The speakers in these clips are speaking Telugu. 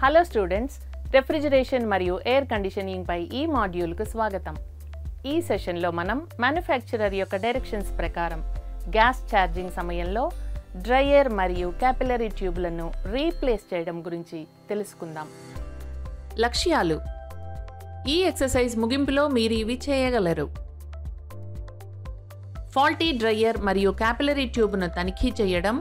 హలో స్టూడెంట్స్, రెఫ్రిజిరేషన్ మరియు ఎయిర్ కండిషనింగ్ పై ఈ మాడ్యూల్కు స్వాగతం. ఈ సెషన్లో మనం మ్యానుఫ్యాక్చరర్ యొక్క డైరెక్షన్స్ ప్రకారం గ్యాస్ ఛార్జింగ్ సమయంలో డ్రైయర్ మరియు క్యాపిలరీ ట్యూబ్లను రీప్లేస్ చేయడం గురించి తెలుసుకుందాం. లక్ష్యాలు: ఈ ఎక్సర్సైజ్ ముగింపులో మీరు ఇవి చేయగలరు. ఫాల్టీ డ్రైయర్ మరియు క్యాపిలరీ ట్యూబ్ను తనిఖీ చేయడం,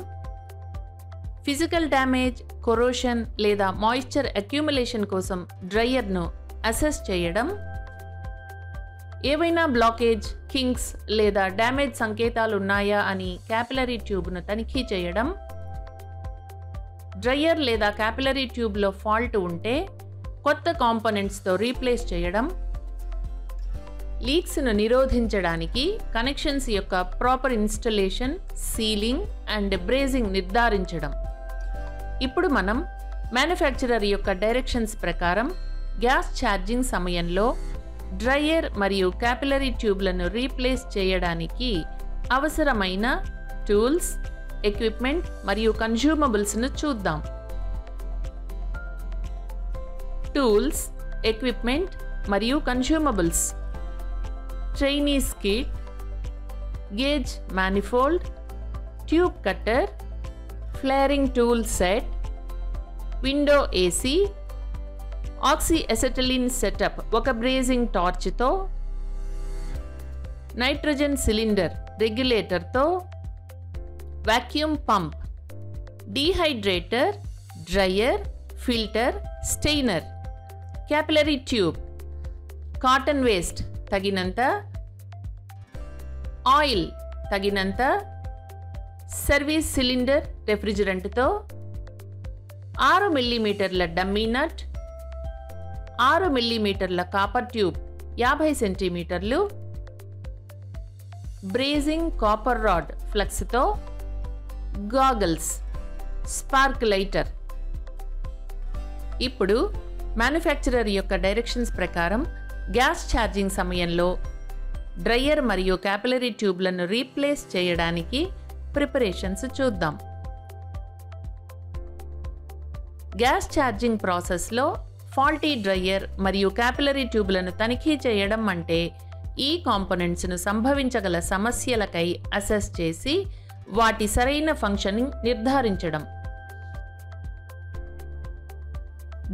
ఫిజికల్ డ్యామేజ్, కొరోషన్ లేదా మాయిశ్చర్ అక్యూములేషన్ కోసం డ్రైయర్ను అసెస్ చేయడం, ఏవైనా బ్లాకేజ్, కింక్స్ లేదా డ్యామేజ్ సంకేతాలు ఉన్నాయా అని క్యాపిలరీ ట్యూబ్ను తనిఖీ చేయడం, డ్రైయర్ లేదా క్యాపిలరీ ట్యూబ్లో ఫాల్ట్ ఉంటే కొత్త కాంపోనెంట్స్తో రీప్లేస్ చేయడం, లీక్స్ను నిరోధించడానికి కనెక్షన్స్ యొక్క proper installation, sealing and brazing నిర్ధారించడం. ఇప్పుడు మనం మ్యానుఫ్యాక్చరర్ యొక్క డైరెక్షన్స్ ప్రకారం గ్యాస్ ఛార్జింగ్ సమయంలో డ్రైయర్ మరియు క్యాపిలరీ ట్యూబ్లను రీప్లేస్ చేయడానికి అవసరమైన టూల్స్, ఎక్విప్మెంట్ మరియు కన్జ్యూమబుల్స్ను చూద్దాం. టూల్స్, ఎక్విప్మెంట్ మరియు consumables: trainees kit, gauge manifold, tube cutter, flaring tool set, window AC, oxy acetylene setup ఒక బ్రేజింగ్ టార్చ్తో, నైట్రోజన్ సిలిండర్ రెగ్యులేటర్తో, vacuum pump, dehydrator, dryer, filter, strainer, capillary tube, cotton waste తగినంత, ఆయిల్ తగినంత, సర్వీస్ సిలిండర్ రెఫ్రిజిరెంట్తో, 6 మిల్లీమీటర్ల డమ్మీ నట్, 6 మిల్లీమీటర్ల కాపర్ ట్యూబ్ 50 సెంటీమీటర్లు, బ్రేజింగ్ కాపర్ రాడ్ ఫ్లక్స్తో, గాగల్స్, స్పార్క్ లైటర్. ఇప్పుడు మ్యానుఫ్యాక్చరర్ యొక్క డైరెక్షన్స్ ప్రకారం గ్యాస్ ఛార్జింగ్ సమయంలో డ్రైయర్ మరియు క్యాపిలరీ ట్యూబ్లను రీప్లేస్ చేయడానికి ప్రిపరేషన్స్ చూద్దాం. గ్యాస్ ఛార్జింగ్ ప్రాసెస్లో ఫాల్టీ డ్రైయర్ మరియు క్యాపిలరీ ట్యూబ్లను తనిఖీ చేయడం అంటే ఈ కాంపోనెంట్స్ను సంభవించగల సమస్యలకై అసెస్ చేసి వాటి సరైన ఫంక్షనింగ్ నిర్ధారించడం.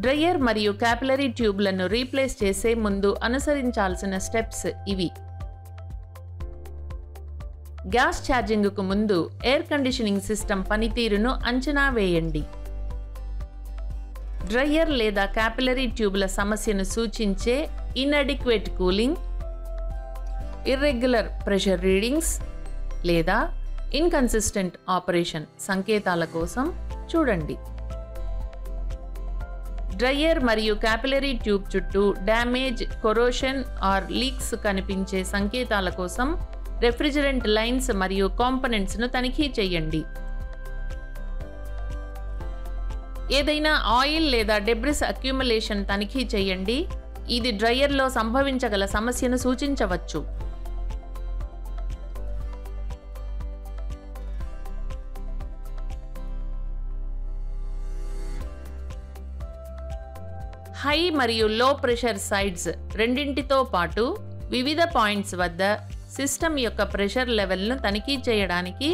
డ్రైయర్ మరియు క్యాపిలరీ ట్యూబ్లను రీప్లేస్ చేసే ముందు అనుసరించాల్సిన స్టెప్స్ ఇవి. గ్యాస్ ఛార్జింగ్కు ముందు ఎయిర్ కండిషనింగ్ సిస్టమ్ పనితీరును అంచనా వేయండి. డ్రైయర్ లేదా క్యాపిలరీ ట్యూబ్ల సమస్యను సూచించే inadequate cooling, irregular pressure readings లేదా ఇన్కన్సిస్టెంట్ ఆపరేషన్ సంకేతాల కోసం చూడండి. డ్రైయర్ మరియు క్యాపిలరీ ట్యూబ్ చుట్టూ డ్యామేజ్, కొరోషన్ ఆర్ లీక్స్ కనిపించే సంకేతాల కోసం రెఫ్రిజిరెంట్ లైన్స్ మరియు కాంపోనెంట్స్ను తనిఖీ చేయండి. ఏదైనా ఆయిల్ లేదా డెబ్రిస్ అక్యూములేషన్ తనిఖీ చేయండి. ఇది డ్రైయర్లో సంభవించగల సమస్యను సూచించవచ్చు. హై మరియు లో ప్రెషర్ సైడ్స్ రెండింటితో పాటు వివిధ పాయింట్స్ వద్ద సిస్టమ్ యొక్క ప్రెషర్ లెవెల్ను తనిఖీ చేయడానికి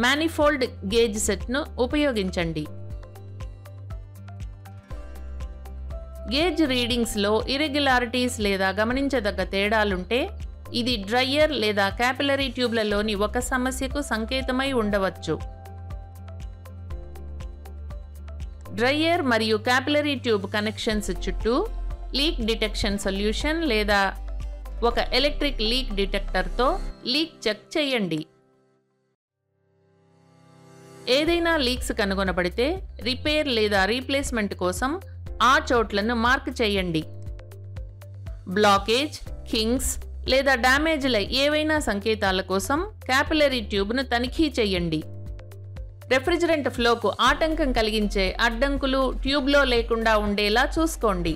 మానిఫోల్డ్ గేజ్ సెట్ను ఉపయోగించండి. గేజ్ రీడింగ్స్లో ఇర్రెగ్యులారిటీస్ లేదా గమనించదగ్గ తేడాలుంటే ఇది డ్రైయర్ లేదా క్యాపిలరీ ట్యూబ్లలోని ఒక సమస్యకు సంకేతమై ఉండవచ్చు. డ్రైయర్ మరియు క్యాపిలరీ ట్యూబ్ కనెక్షన్స్ చుట్టూ లీక్ డిటెక్షన్ సొల్యూషన్ లేదా ఒక ఎలక్ట్రిక్ లీక్ డిటెక్టర్తో లీక్ చెక్ చేయండి. ఏదైనా లీక్స్ కనుగొనబడితే రిపేర్ లేదా రీప్లేస్మెంట్ కోసం ఆ చోట్లను మార్క్ చేయండి. బ్లాకేజ్, కింక్స్ లేదా డ్యామేజ్ల ఏవైనా సంకేతాల కోసం క్యాపిలరీ ట్యూబ్ను తనిఖీ చేయండి. రెఫ్రిజిరెంట్ ఫ్లోకు ఆటంకం కలిగించే అడ్డంకులు ట్యూబ్లో లేకుండా ఉండేలా చూసుకోండి.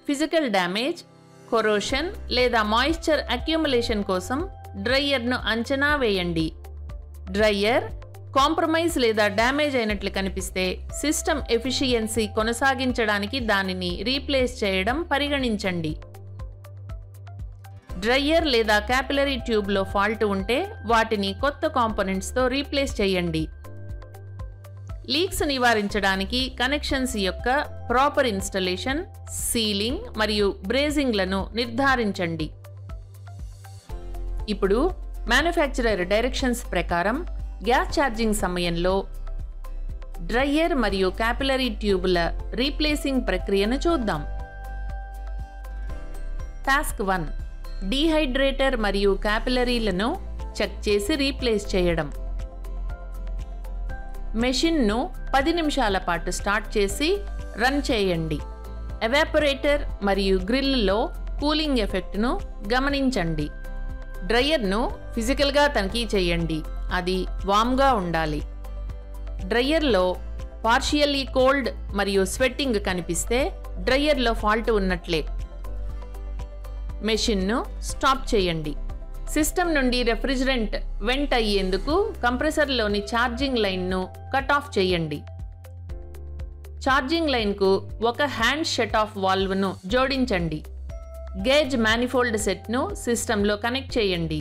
ఫిజికల్ డ్యామేజ్, కొరోషన్ లేదా మాయిశ్చర్ అక్యూములేషన్ కోసం డ్రైయర్ను అంచనా వేయండి. డ్రైయర్, కాంప్రమైజ్ లేదా డ్యామేజ్ అయినట్లు కనిపిస్తే సిస్టమ్ ఎఫిషియన్సీ కొనసాగించడానికి దానిని రీప్లేస్ చేయడం పరిగణించండి. డ్రైయర్ లేదా క్యాపిలరీ ట్యూబ్లో ఫాల్ట్ ఉంటే వాటిని కొత్త కాంపోనెంట్స్తో రీప్లేస్ చేయండి. లీక్స్ నివారించడానికి కనెక్షన్స్ యొక్క ప్రాపర్ ఇన్స్టలేషన్, సీలింగ్ మరియు బ్రేజింగ్లను నిర్ధారించండి. ఇప్పుడు మ్యానుఫ్యాక్చరర్ డైరెక్షన్స్ ప్రకారం గ్యాస్ ఛార్జింగ్ సమయంలో డ్రైయర్ మరియు క్యాపిలరీ ట్యూబుల రీప్లేసింగ్ ప్రక్రియను చూద్దాం. టాస్క్ 1. డీహైడ్రేటర్ మరియు క్యాపిలరీలను చెక్ చేసి రీప్లేస్ చేయడం. మెషిన్ను 10 నిమిషాల పాటు స్టార్ట్ చేసి రన్ చేయండి. ఎవాపరేటర్ మరియు గ్రిల్లో కూలింగ్ ఎఫెక్ట్ను గమనించండి. డ్రైయర్ను ఫిజికల్గా తనిఖీ చేయండి, అది వామ్గా ఉండాలి. డ్రైయర్లో పార్షియల్లీ కోల్డ్ మరియు స్వెట్టింగ్ కనిపిస్తే డ్రైయర్లో ఫాల్ట్ ఉన్నట్లే. మెషిన్ను స్టాప్ చేయండి. సిస్టమ్ నుండి రెఫ్రిజిరెంట్ వెంట్ అయ్యేందుకు కంప్రెసర్లోని ఛార్జింగ్ లైన్ను కట్ ఆఫ్ చేయండి. ఛార్జింగ్ లైన్కు ఒక హ్యాండ్ షట్ ఆఫ్ వాల్వ్ను జోడించండి. గేజ్ మ్యానిఫోల్డ్ సెట్ను సిస్టంలో కనెక్ట్ చేయండి.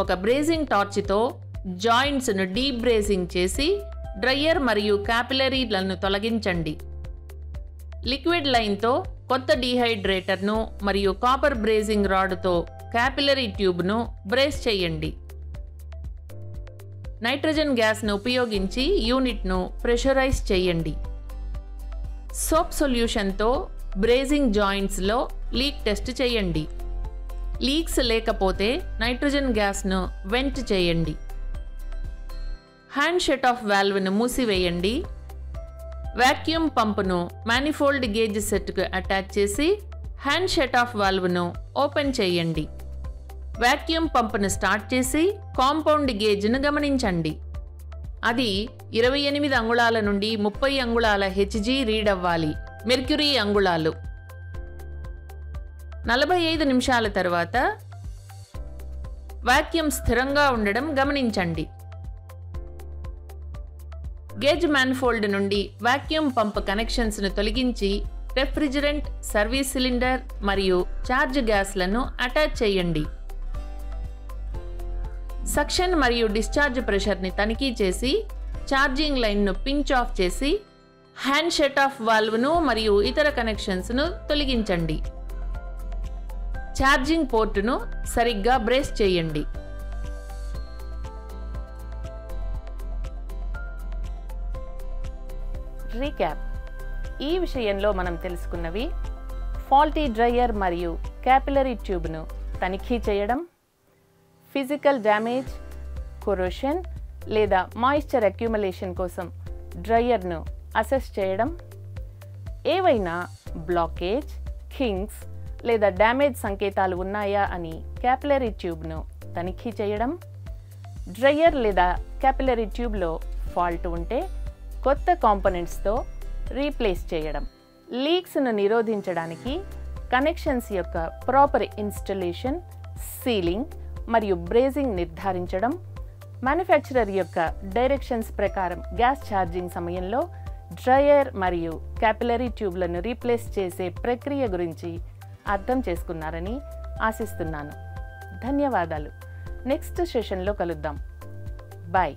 ఒక బ్రేజింగ్ టార్చ్తో జాయింట్స్ను డీబ్రేజింగ్ చేసి డ్రైయర్ మరియు క్యాపిలరీలను తొలగించండి. లిక్విడ్ లైన్తో కొత్త డీహైడ్రేటర్ను మరియు కాపర్ బ్రేజింగ్ రాడ్తో క్యాపిలరీ ట్యూబ్ను బ్రేస్ చేయండి. నైట్రోజన్ గ్యాస్ను ఉపయోగించి యూనిట్ను ప్రెషరైజ్ చేయండి. సోప్ సొల్యూషన్తో బ్రేజింగ్ జాయింట్స్లో లీక్ టెస్ట్ చేయండి. లీక్స్ లేకపోతే నైట్రోజన్ గ్యాస్ను వెంట్ చేయండి. హ్యాండ్ షట్ ఆఫ్ వాల్వ్ను మూసివేయండి. వాక్యూమ్ పంపును మానిఫోల్డ్ గేజ్ సెట్కు అటాచ్ చేసి హ్యాండ్ షట్ ఆఫ్ వాల్వ్ను ఓపెన్ చేయండి. వాక్యూమ్ పంపును స్టార్ట్ చేసి కాంపౌండ్ గేజ్ను గమనించండి. అది 28 అంగుళాల నుండి 30 అంగుళాల హెచ్జీ రీడ్ అవ్వాలి. మెర్క్యూరీ అంగుళాలు. 45 నిమిషాల తర్వాత వాక్యూమ్ స్థిరంగా ఉండడం గమనించండి. గేజ్ మ్యాన్ఫోల్డ్ నుండి వాక్యూమ్ పంప్ కనెక్షన్స్ను తొలగించి రెఫ్రిజిరెంట్, సర్వీస్ సిలిండర్ మరియు ఛార్జ్ గ్యాస్లను అటాచ్ చేయండి. సక్షన్ మరియు డిశ్చార్జ్ ప్రెషర్ని తనిఖీ చేసి ఛార్జింగ్ లైన్ను పించ్ ఆఫ్ చేసి హ్యాండ్ షట్ ఆఫ్ వాల్వ్ను మరియు ఇతర కనెక్షన్స్ను తొలగించండి. ఛార్జింగ్ పోర్టును సరిగ్గా బ్రేస్ చేయండి. రీక్యాప్. ఈ విషయంలో మనం తెలుసుకున్నవి: ఫాల్టీ డ్రైయర్ మరియు క్యాపిలరీ ట్యూబ్ను తనిఖీ చేయడం, ఫిజికల్ డ్యామేజ్, కొరోషన్ లేదా మాయిశ్చర్ అక్యుములేషన్ కోసం డ్రైయర్ను అసెస్ చేయడం, ఏవైనా బ్లాకేజ్, కింగ్స్ లేదా డ్యామేజ్ సంకేతాలు ఉన్నాయా అని క్యాపిలరీ ట్యూబ్ను తనిఖీ చేయడం, డ్రైయర్ లేదా క్యాపిలరీ ట్యూబ్లో ఫాల్ట్ ఉంటే కొత్త కాంపోనెంట్స్తో రీప్లేస్ చేయడం, లీక్స్ను నిరోధించడానికి కనెక్షన్స్ యొక్క ప్రాపర్ ఇన్స్టలేషన్, సీలింగ్ మరియు బ్రేజింగ్ నిర్ధారించడం, మ్యానుఫ్యాక్చరర్ యొక్క డైరెక్షన్స్ ప్రకారం గ్యాస్ ఛార్జింగ్ సమయంలో డ్రైయర్ మరియు క్యాపిలరీ ట్యూబ్లను రీప్లేస్ చేసే ప్రక్రియ గురించి అర్థం చేసుకున్నారని ఆశిస్తున్నాను. ధన్యవాదాలు. నెక్స్ట్ సెషన్లో కలుద్దాం. బాయ్.